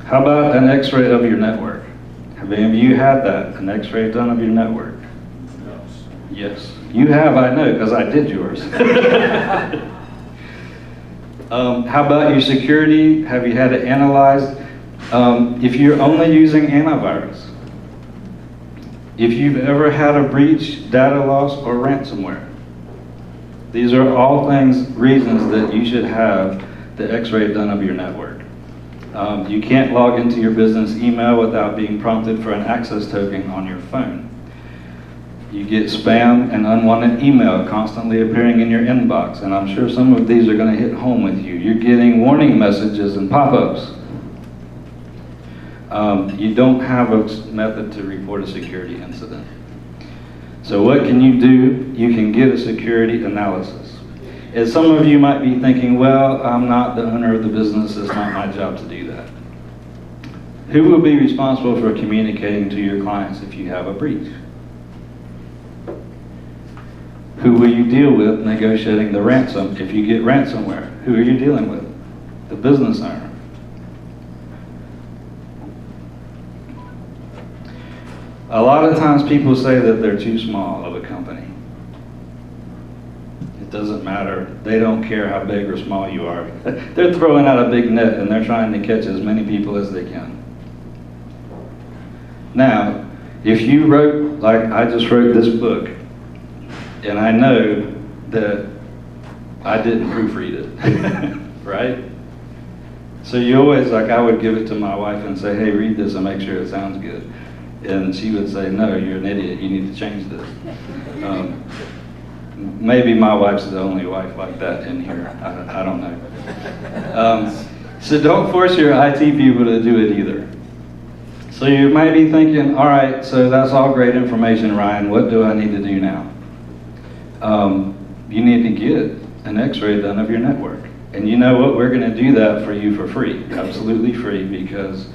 How about an x-ray of your network? Have any of you had that, an x-ray done of your network? Yes. You have, I know, because I did yours. How about your security? Have you had it analyzed? If you're only using antivirus, if you've ever had a breach, data loss, or ransomware, these are all reasons that you should have the X-ray done of your network. You can't log into your business email without being prompted for an access token on your phone. You get spam and unwanted email constantly appearing in your inbox, and I'm sure some of these are going to hit home with you. You're getting warning messages and pop-ups. You don't have a method to report a security incident. So what can you do? You can get a security analysis. And some of you might be thinking, well, I'm not the owner of the business, it's not my job to do that. Who will be responsible for communicating to your clients if you have a breach? Who will you deal with negotiating the ransom if you get ransomware? Who are you dealing with? The business owner. A lot of times people say that they're too small of a company. It doesn't matter. They don't care how big or small you are. They're throwing out a big net and they're trying to catch as many people as they can. Now, if you wrote, like I just wrote this book, and I know that I didn't proofread it, right? So you always, like I would give it to my wife and say, hey, read this and make sure it sounds good. And she would say, no, you're an idiot, you need to change this. Maybe my wife's the only wife like that in here, I don't know. So don't force your IT people to do it either. So you might be thinking, all right, so that's all great information, Ryan, what do I need to do now? You need to get an X-ray done of your network. And you know what, we're gonna do that for you for free, absolutely free, because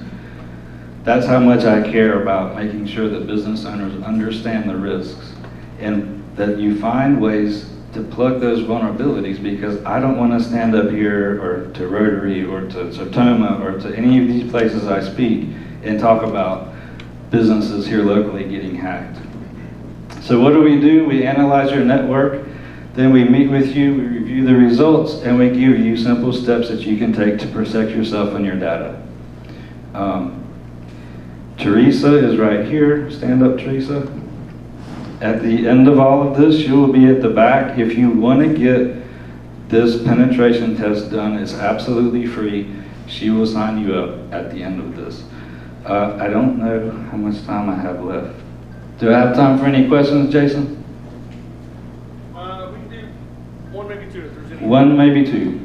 that's how much I care about making sure that business owners understand the risks and that you find ways to plug those vulnerabilities, because I don't want to stand up here or to Rotary or to Sertoma or to any of these places I speak and talk about businesses here locally getting hacked. So what do? We analyze your network, then we meet with you, we review the results, and we give you simple steps that you can take to protect yourself and your data. Teresa is right here. Stand up, Teresa. At the end of all of this, you will be at the back. If you want to get this penetration test done, it's absolutely free. She will sign you up at the end of this. I don't know how much time I have left. Do I have time for any questions, Jason? We can do one, maybe two, if there's any. One, maybe two.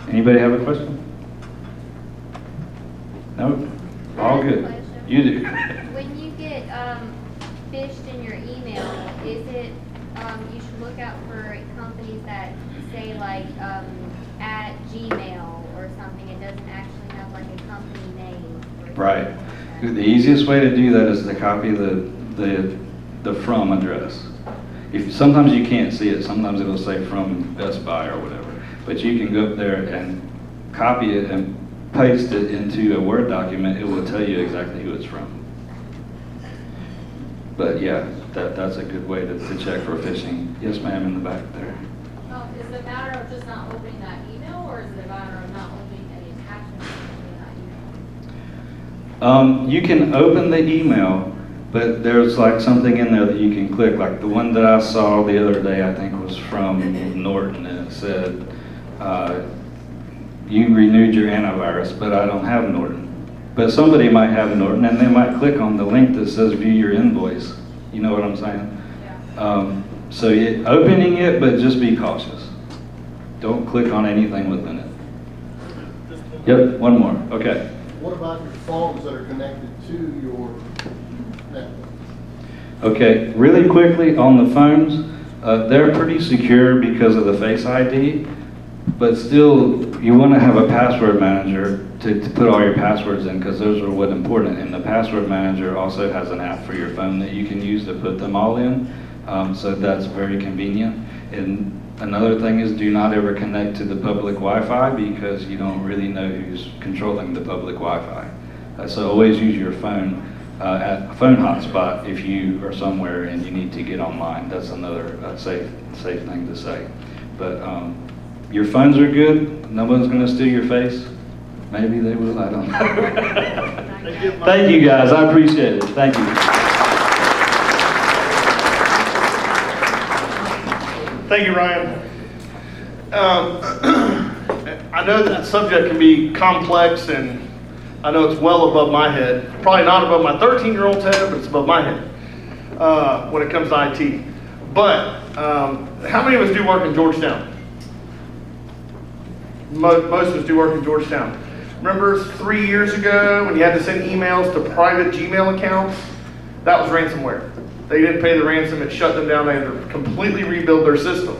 Anybody have a question? No? All good. You do. When you get phished in your email, is it, you should look out for companies that say like at Gmail or something, it doesn't actually have like a company name. Right. The easiest way to do that is to copy the from address. Sometimes you can't see it, sometimes it'll say from Best Buy or whatever, but you can go up there and copy it and paste it into a Word document. It will tell you exactly who it's from. But yeah, that's a good way to check for phishing. Yes, ma'am, in the back there. Is it a matter of just not opening that email, or is it a matter of not opening any attachments in that email? You can open the email, but there's like something in there that you can click. Like the one that I saw the other day, I think was from Norton, and it said, you renewed your antivirus, but I don't have Norton. But somebody might have Norton, and they might click on the link that says view your invoice. You know what I'm saying? Yeah. So opening it, but just be cautious. Don't click on anything within it. Yep, one more. Okay. What about your phones that are connected to your network? Okay, really quickly on the phones, they're pretty secure because of the Face ID, but still you want to have a password manager to put all your passwords in, because those are what's important. And the password manager also has an app for your phone that you can use to put them all in, so that's very convenient. And another thing is, do not ever connect to the public Wi-Fi, because you don't really know who's controlling the public Wi-Fi. So always use your phone at a phone hotspot if you are somewhere and you need to get online. That's another safe thing to say. But Your phones are good. No one's going to steal your face. Maybe they will. I don't know. Thank you, guys. I appreciate it. Thank you. Thank you, Ryan. I know that subject can be complex, and I know it's well above my head. Probably not above my 13-year-old's head, but it's above my head when it comes to IT. But how many of us do work in Georgetown? Most of us do work in Georgetown. Remember 3 years ago when you had to send emails to private Gmail accounts? That was ransomware. They didn't pay the ransom, it shut them down, they had to completely rebuild their system.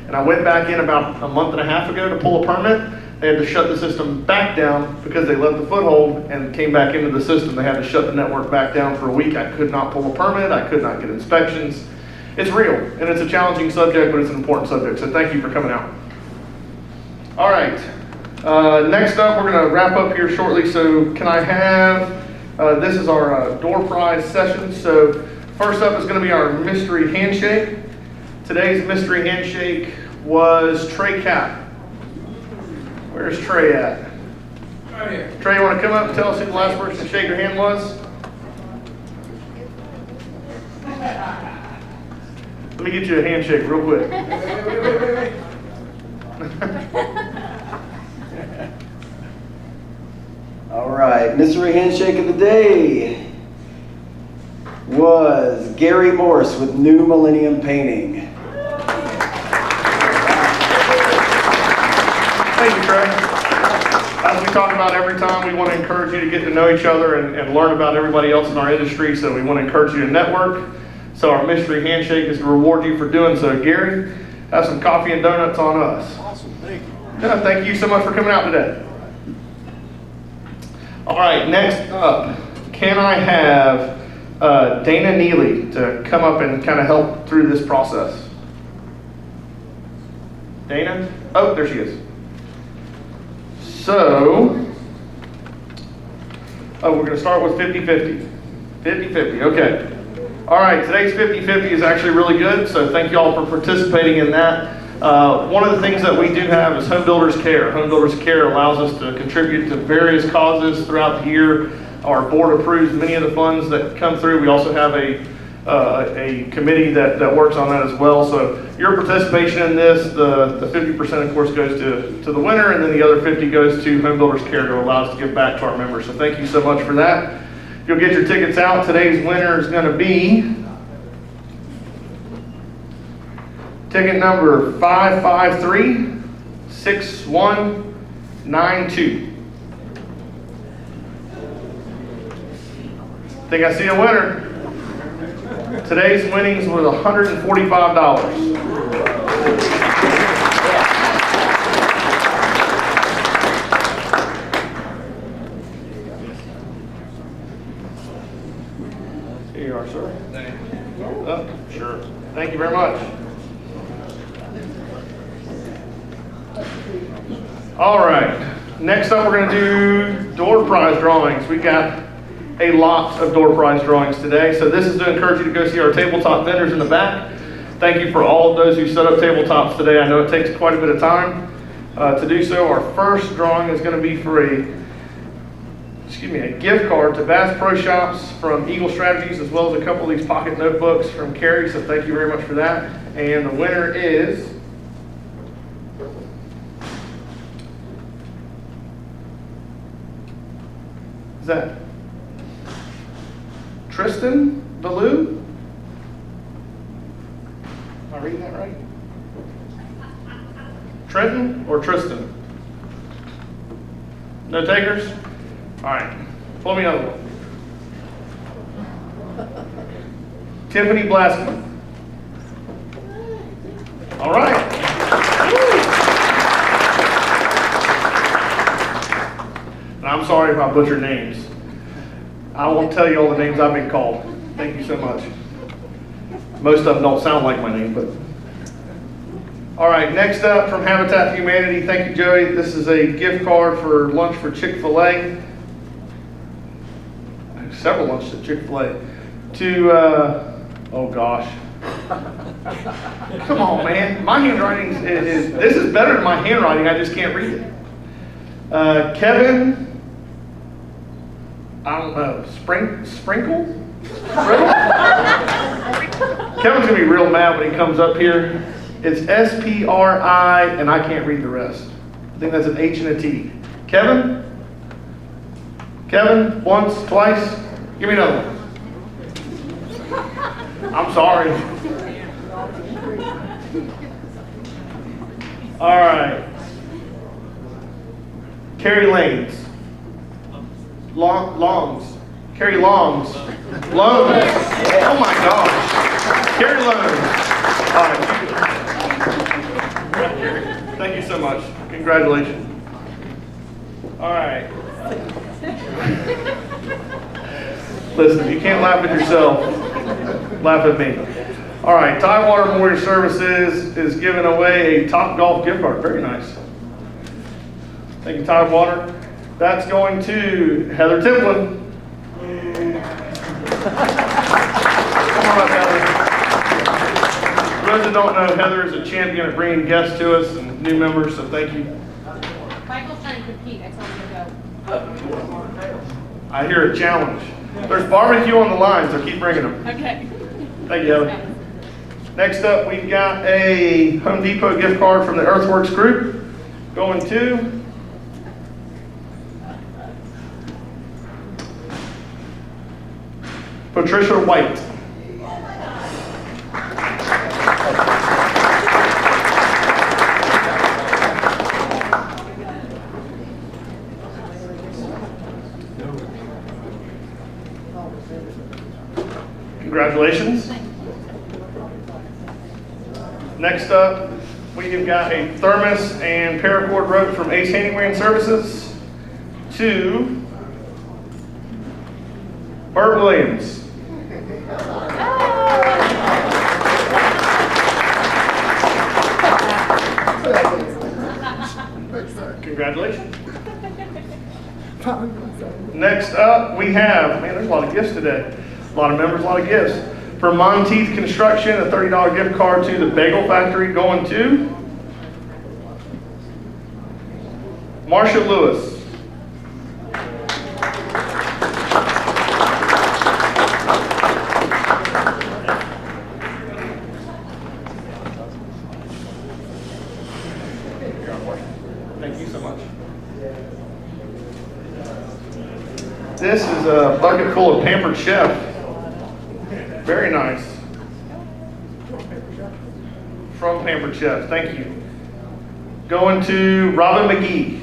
And I went back in about a month and a half ago to pull a permit. They had to shut the system back down because they left the foothold and came back into the system. They had to shut the network back down for a week. I could not pull a permit, I could not get inspections. It's real, and it's a challenging subject, but it's an important subject, so thank you for coming out. All right, next up, we're going to wrap up here shortly, so can I have, this is our door prize session, so first up is going to be our mystery handshake. Today's mystery handshake was Trey Cap. Where's Trey at? Right here. Trey, you want to come up and tell us who the last person to shake your hand was? Let me get you a handshake real quick. Wait. All right, mystery handshake of the day was Gary Morse with New Millennium Painting. Thank you, Trey. As we talk about every time, we want to encourage you to get to know each other and learn about everybody else in our industry, so we want to encourage you to network. So our mystery handshake is to reward you for doing so. Gary, have some coffee and donuts on us. Awesome, thank you. Yeah, thank you so much for coming out today. All right, next up, can I have Dana Neely to come up and kind of help through this process? Dana? Oh, there she is. So, we're going to start with 50-50. 50-50, okay. All right, today's 50-50 is actually really good, so thank you all for participating in that. One of the things that we do have is Home Builders Care. Home Builders Care allows us to contribute to various causes throughout the year. Our board approves many of the funds that come through. We also have a committee that works on that as well. So your participation in this, the 50% of course goes to the winner, and then the other 50 goes to Home Builders Care to allow us to give back to our members. So thank you so much for that. If you'll get your tickets out, today's winner is going to be ticket number 553-6192. Think I see a winner. Today's winnings was $145. Here you are, sir. Oh, sure. Thank you very much. All right. Next up, we're going to do door prize drawings. We got a lot of door prize drawings today. So this is to encourage you to go see our tabletop vendors in the back. Thank you for all of those who set up tabletops today. I know it takes quite a bit of time to do so. Our first drawing is going to be for a gift card to Bass Pro Shops from Eagle Strategies, as well as a couple of these pocket notebooks from Carrie. So thank you very much for that. And the winner is that Tristan Ballou? Am I reading that right? Trenton or Tristan? No takers? All right. Pull me another one. Tiffany Blaskman. All right. And I'm sorry if I butcher names. I won't tell you all the names I've been called. Thank you so much. Most of them don't sound like my name, but. All right, next up from Habitat for Humanity. Thank you, Joey. This is a gift card for lunch for Chick-fil-A. Several lunches at Chick-fil-A. To, oh gosh. Come on, man. My handwriting this is better than my handwriting. I just can't read it. Kevin, I don't know, Sprinkle? Kevin's gonna be real mad when he comes up here. It's S-P-R-I, and I can't read the rest. I think that's an H and a T. Kevin? Kevin, once, twice? Give me another one. I'm sorry. All right. Carrie Lanes. Longs. Carrie Longs. Loans. Oh my gosh. Carrie Loans. All right. Thank you so much. Congratulations. All right. Listen, if you can't laugh at yourself, laugh at me. All right, Tidewater Memorial Services is giving away a Top Golf gift card. Very nice. Thank you, Tidewater. That's going to Heather Templin. Come on up, Heather. For those that don't know, Heather is a champion at bringing guests to us and new members, so thank you. Michael's trying to compete. I told him to go. I hear a challenge. There's barbecue on the line, so keep bringing them. Okay. Thank you, Heather. Next up, we've got a Home Depot gift card from the Earthworks Group going to Patricia White. Congratulations. Next up, we have got a thermos and paracord rope from Ace Handyman Services to Bert Williams. Congratulations. Next up, we have, man, there's a lot of gifts today. A lot of members, a lot of gifts. From Monteith Construction, a $30 gift card to the Bagel Factory going to Marsha Lewis. Thank you so much. This is a bucket full of Pampered Chef. Very nice. From Pampered Chef, thank you. Going to Robin McGee.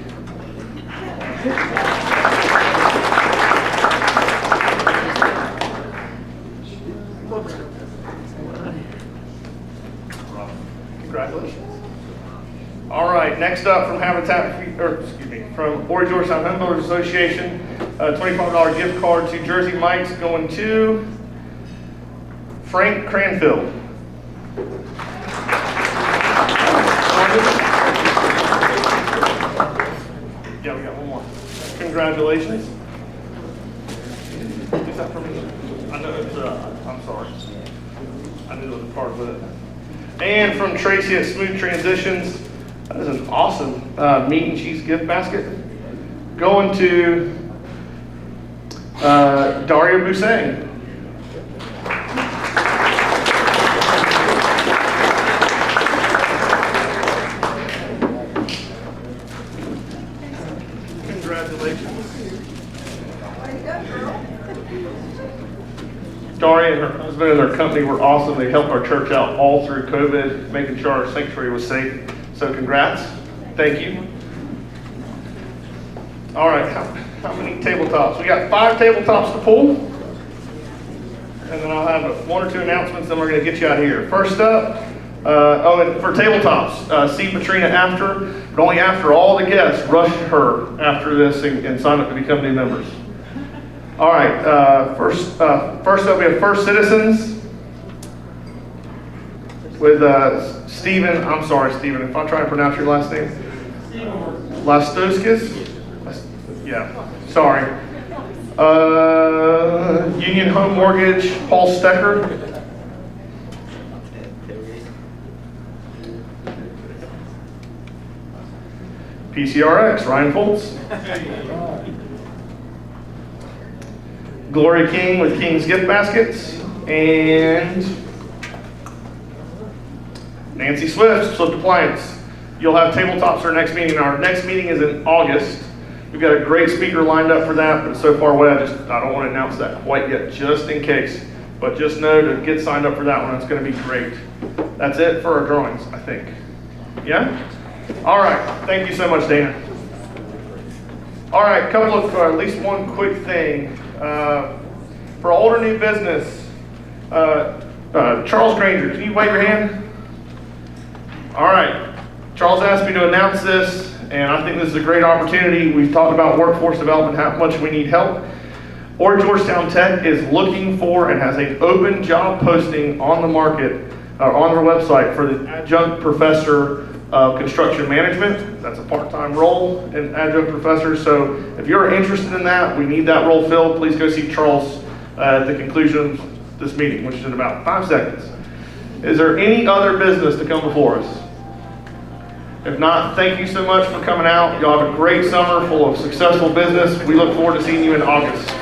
Congratulations. All right, next up from from Ori Georgetown Home Builders Association, a $25 gift card to Jersey Mike's going to Frank Cranfield. Yeah, we got one more. Congratulations. Is that for me? I know it's, I'm sorry. I knew there was a card with it. And from Tracy at Smooth Transitions, that is an awesome meat and cheese gift basket. Going to Daria Boussaint. Daria and her husband and their company were awesome. They helped our church out all through COVID, making sure our sanctuary was safe. So congrats. Thank you. All right, how many tabletops? We got 5 tabletops to pull. And then I'll have 1 or 2 announcements, then we're going to get you out of here. First up, and for tabletops, see Patrina after, but only after all the guests rush her after this and sign up to become new members. All right, first up we have First Citizens with Stephen, I'm sorry Stephen, if I try to pronounce your last name. Lastoskis? Yeah, sorry. Union Home Mortgage, Paul Stecker. PCRX, Ryan Foltz. Gloria King with King's Gift Baskets. And Nancy Swift, Swift Appliance. You'll have tabletops for our next meeting. Our next meeting is in August. We've got a great speaker lined up for that, but it's so far away, I don't want to announce that quite yet, just in case. But just know to get signed up for that one. It's going to be great. That's it for our drawings, I think. Yeah? All right. Thank you so much, Dana. All right, couple of, at least one quick thing. For old or new business, Charles Granger, can you wave your hand? All right. Charles asked me to announce this, and I think this is a great opportunity. We've talked about workforce development, how much we need help. Or Georgetown Tech is looking for and has an open job posting on the market, on their website for the adjunct professor of construction management. That's a part-time role in adjunct professor. So if you're interested in that, we need that role filled, please go see Charles at the conclusion of this meeting, which is in about 5 seconds. Is there any other business to come before us? If not, thank you so much for coming out. Y'all have a great summer full of successful business. We look forward to seeing you in August.